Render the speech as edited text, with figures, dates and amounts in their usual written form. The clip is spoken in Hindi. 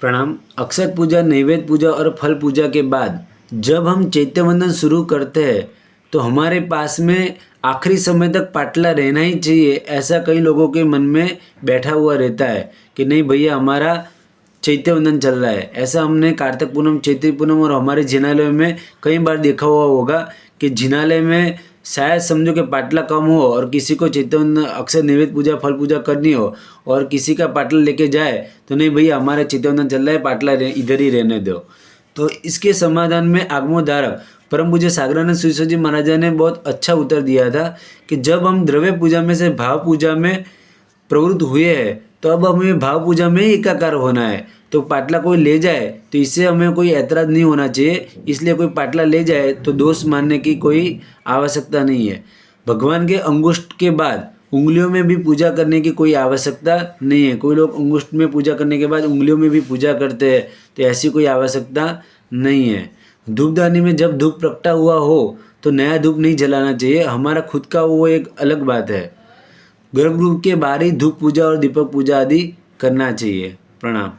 प्रणाम। अक्षत पूजा, नैवेद्य पूजा और फल पूजा के बाद जब हम चैत्य वंदन शुरू करते हैं तो हमारे पास में आखिरी समय तक पाटला रहना ही चाहिए, ऐसा कई लोगों के मन में बैठा हुआ रहता है कि नहीं भैया हमारा चैत्य वंदन चल रहा है। ऐसा हमने कार्तिक पूनम, चैत्री पूनम और हमारे जिनालय में कई बार देखा हुआ होगा कि जिनालय में शायद समझो कि पाटला कम हो और किसी को चैत्य वंदन, अक्षय नैवेद्य पूजा, फल पूजा करनी हो और किसी का पाटला लेके जाए तो नहीं भैया हमारा चैत्य वंदन चल रहा है, पाटला इधर ही रहने दो। तो इसके समाधान में आगमोद्धारक परम पूज्य सागरानंद सुरेश्वर जी महाराजा ने बहुत अच्छा उत्तर दिया था कि जब हम द्रव्य पूजा में से भाव पूजा में प्रवृत्त हुए हैं तो अब हमें भाव पूजा में ही एकाकार होना है। तो पाटला कोई ले जाए तो इससे हमें कोई ऐतराज़ नहीं होना चाहिए, इसलिए कोई पाटला ले जाए तो दोष मानने की कोई आवश्यकता नहीं है। भगवान के अंगुष्ठ के बाद उंगलियों में भी पूजा करने की कोई आवश्यकता नहीं है। कोई लोग अंगुष्ठ में पूजा करने के बाद उंगलियों में भी पूजा करते हैं, तो ऐसी कोई आवश्यकता नहीं है। धूपदानी में जब धूप प्रगटा हुआ हो तो नया धूप नहीं जलाना चाहिए, हमारा खुद का वो एक अलग बात है। गर्भगृह के बाहर ही धूप पूजा और दीपक पूजा आदि करना चाहिए। प्रणाम।